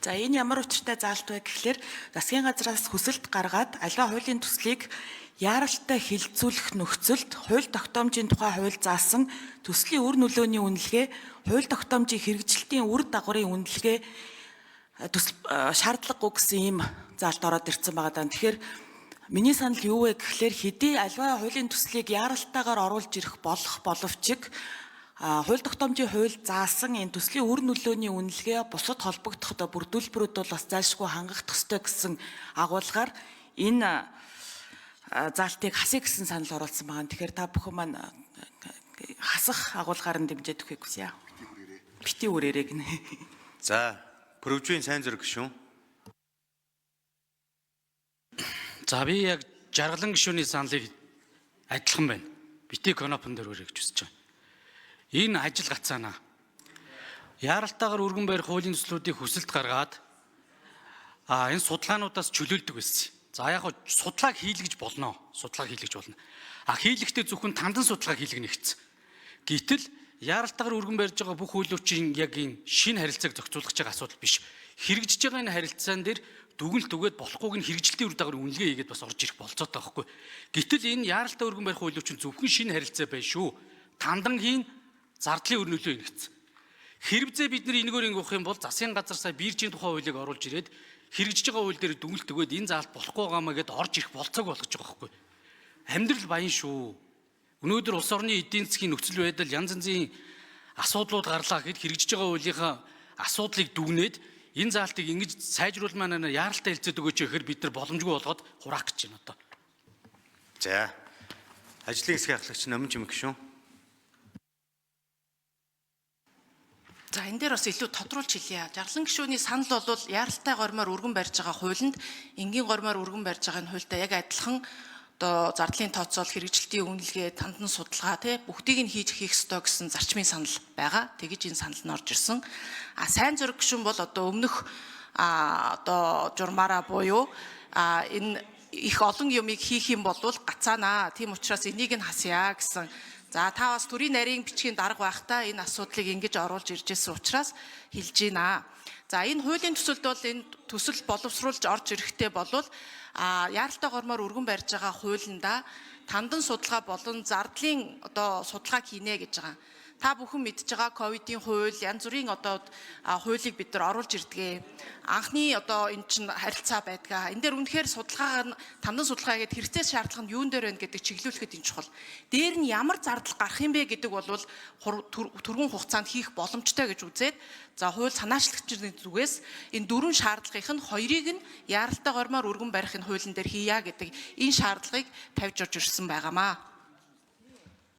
За энэ ямар учиртай заалт вэ гэхлээр засгийн газраас хүсэлт гаргаад аливаа хуулийн төслийг яаралтай хилцүүлэх нөхцөлд хууль тогтоомжийн тухай хууль заасан төслийн үр нөлөөний үнэлгээ, хууль тогтоомжийн хэрэгжилтийн үр дагаврын үнэлгээ шаардлагагүй гэсэн ийм заалт ороод ирсэн байгаа даа. Тэгэхээр миний санал юу вэ гэхлээр хэдий аливаа хуулийн төслийг яаралтайгаар оруулж ирэх боловч хууль тогтоомжийн хууль заасан энэ төслийн үр нөлөөний үнэлгээ бусад холбогдох бүрдүүлбэрүүд бол бас зайлшгүй хангах ёстой гэсэн агуулгаар энэ заалтыг хасъя гэсэн санал оруулсан байгаа. Тэгэхээр та бүхэн маань хасах агуулгаар нь дэмжиж өгөхийг хүсье. Бити үрээрээ гинэ. За, Пүрэвжийн сайн зэрэг гишүүн. За би яг жаргалан гишүүний саналыг адилхан байна. Бити конопон дээр өрөө гэж үзэж байна. Энэ ажил гацаана. Яаралтайгаар өргөн барих хуулийн төслүүдийг хүсэлт гаргаад энэ судалгаануудаас чөлөөлдөг байсан. За яг хөө судалгааг хийлгэж болно. Хийлэхдээ зөвхөн тандан судалгааг хийлгэнэ гэсэн. Гэтэл яаралтайгаар өргөн барьж байгаа бүх хуулиучийн яг энэ шинэ харилцааг зохицуулах байгаа асуудал биш. Хэрэгжиж байгаа энэ харилцаан дээр дүгнэлт өгөөд болохгүйг нь хэрэгжилтийн үр дагавар үнэлгээ хийгээд бас орж ирэх болцоод байгаа хгүй. Гэтэл энэ яаралтай өргөн барих хуулиучин зөвхөн шинэ харилцаа байна шүү. Тандан хийн зардлын өр нөлөө нэгц. Хэрвээ бид нар энэгээр ингэх юм бол засгийн газар сая биржийн тухай хуулийг оруулж ирээд хэрэгжиж байгаа хууль дээр дүгнэлт өгөөд энэ заалт болохгүй байгаамаа гэдээ орж ирэх болцоог болгож байгаа хгүй. Амьдрал баян шүү. Өнөөдөр улс орны эдийн засгийн нөхцөл байдал янз янзын асуудлууд гарлаа гэхэд хэрэгжиж байгаа хуулийнхаа асуудлыг дүгнээд энэ заалтыг ингэж сайжруулмаар яаралтай хэлцээд өгөөч гэхээр бид нар боломжгүй болгоод хураах гэж байна одоо. За. Ажлын хэсгийн ахлагч Номын Жимэг гишүүн. За энэ дээр бас илүү тодруулж хэлье. Жаргалан гишүүний санал бол яаралтай гормоор өргөн барьж байгаа хуулинд энгийн гормоор өргөн барьж байгаа хуультай яг адилхан одоо зардлын тооцоол, хэрэгжилтийн үнэлгээ, тандан судалгаа бүгдийг нь хийж хийх ёстой гэсэн зарчмын санал байгаа. Тэгэж энэ санал нь орж ирсэн. Сайн зураг гишүүн бол одоо өмнөх одоо журмаараа буюу энэ их олон юмыг хийх юм бол гацаанаа. Тийм учраас энийг нь хасъя гэсэн. За та бас төрийн нарийн бичгийн дарга байхдаа энэ асуудлыг ингэж оруулж ирж байсан учраас хэлж байна. За энэ хуулийн төсөлд бол энэ төсөл боловсруулж орж ирэхтэй болвол яаралтай гормоор өргөн барьж байгаа хуулиндаа тандан судалгаа болон зардлын одоо судалгааг хийнэ гэж байгаа. Та бүхэн мэдж байгаа ковидын хууль, янз бүрийн одоо хуулийг бид нар оруулж ирдэг. Анхны одоо энэ чинь харилцаа байдгаа. Энэ дээр үнэхээр судалгаа тандан судалгаа гэдэг хэрэгцээ шаардлага нь юун дээр байна гэдэг чиглүүлэхэд энэ чухал. Дээр нь ямар зардал гарах юм бэ гэдэг бол түргэн хугацаанд хийх боломжтой гэж үзээд за хууль санаачлагчдын зүгээс энэ дөрвөн шаардлагын хоёрыг нь яаралтай гормоор өргөн барих энэ хуулийн дээр хийя гэдэг энэ шаардлагыг тавьж орж ирсэн байгаамаа.